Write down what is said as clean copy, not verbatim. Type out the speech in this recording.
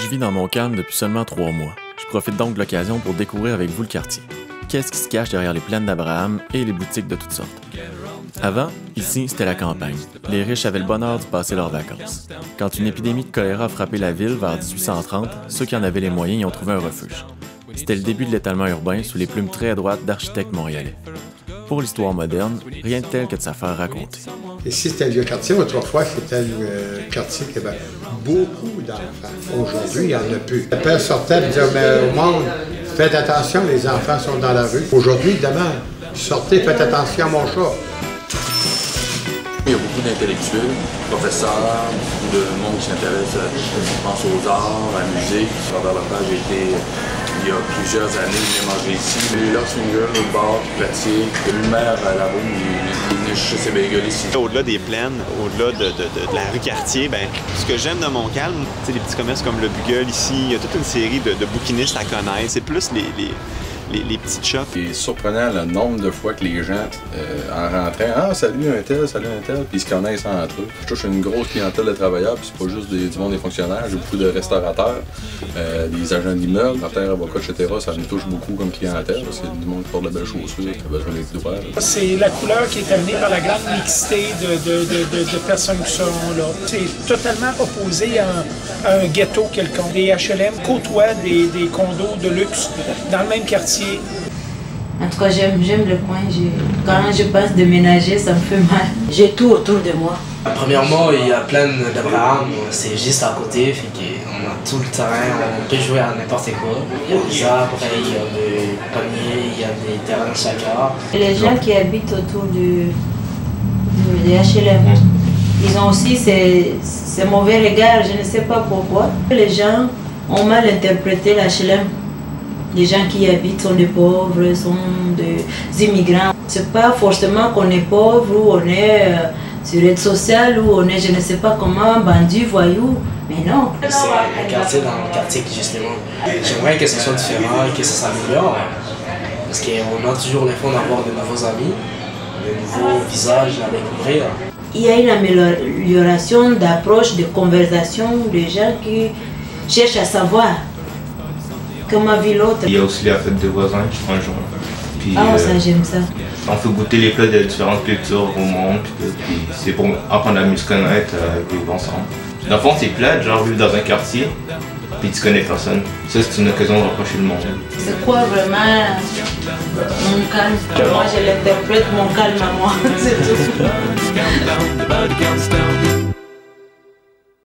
Je vis dans Montcalm depuis seulement 3 mois. Je profite donc de l'occasion pour découvrir avec vous le quartier. Qu'est-ce qui se cache derrière les plaines d'Abraham et les boutiques de toutes sortes? Avant, ici, c'était la campagne. Les riches avaient le bonheur d'y passer leurs vacances. Quand une épidémie de choléra a frappé la ville vers 1830, ceux qui en avaient les moyens y ont trouvé un refuge. C'était le début de l'étalement urbain sous les plumes très droites d'architectes montréalais. Pour l'histoire moderne, rien de tel que de sa faire raconter. Ici, c'était un vieux quartier. Autrefois, c'était un quartier qui avait beaucoup d'enfants. Aujourd'hui, il n'y en a plus. Le père sortait et disait au monde, faites attention, les enfants sont dans la rue. Aujourd'hui, demain, sortez, faites attention à mon chat. Il y a beaucoup d'intellectuels, professeurs, beaucoup de monde qui s'intéresse, je pense aux arts, à la musique. Robert Lepage a été, il y a plusieurs années, il est mangé ici. Les Lost Fingers, au bar, pratique, le maire à la boum, il venait chercher ses bagels ici. Au-delà des plaines, au-delà de la rue Cartier, ben, ce que j'aime de Montcalm, c'est les petits commerces comme le Bugle ici, il y a toute une série de bouquinistes à connaître. C'est plus les petites shops. C'est surprenant le nombre de fois que les gens, en rentrant, « Ah, salut un tel, puis ils se connaissent entre eux. Je touche une grosse clientèle de travailleurs, puis c'est pas juste du monde des fonctionnaires, j'ai beaucoup de restaurateurs, des agents d'immeubles, notaires, avocats, etc. Ça me touche beaucoup comme clientèle, c'est du monde qui porte de belles chaussures, qui a besoin d'être ouvert. C'est la couleur qui est amenée par la grande mixité de personnes qui sont là. C'est totalement opposé à un ghetto quelconque. Les HLM côtoient des condos de luxe dans le même quartier. En tout cas, j'aime le coin. Quand je passe déménager, ça me fait mal. J'ai tout autour de moi. Premièrement, il y a plein d'Abraham, c'est juste à côté, fait qu'on a tout le terrain, on peut jouer à n'importe quoi. Il y a des arbres, il y a des palmiers, il y a des terrains de chacun. Les gens qui habitent autour des HLM, ils ont aussi ces mauvais regards, je ne sais pas pourquoi. Les gens ont mal interprété l'HLM. Les gens qui y habitent sont des pauvres, sont des immigrants. C'est pas forcément qu'on est pauvre ou on est sur l'aide sociale ou on est je ne sais pas comment, bandit, voyou, mais non. C'est un quartier dans le quartier justement. J'aimerais que ce soit différent, que ça s'améliore. Parce qu'on a toujours le fond d'avoir de nouveaux amis, de nouveaux visages à découvrir. Il y a une amélioration d'approche, de conversation des gens qui cherchent à savoir comment vit l'autre. Il y a aussi la fête des voisins qui se rejoint. Puis, ça j'aime ça. On fait goûter les plats de différentes cultures au monde. Puis c'est pour apprendre à mieux se connaître et vivre ensemble. Dans le fond, c'est plate, genre vivre dans un quartier, puis tu connais personne. Ça, c'est une occasion de rapprocher le monde. C'est quoi vraiment Montcalm? Moi, je l'interprète Montcalm à moi, c'est tout.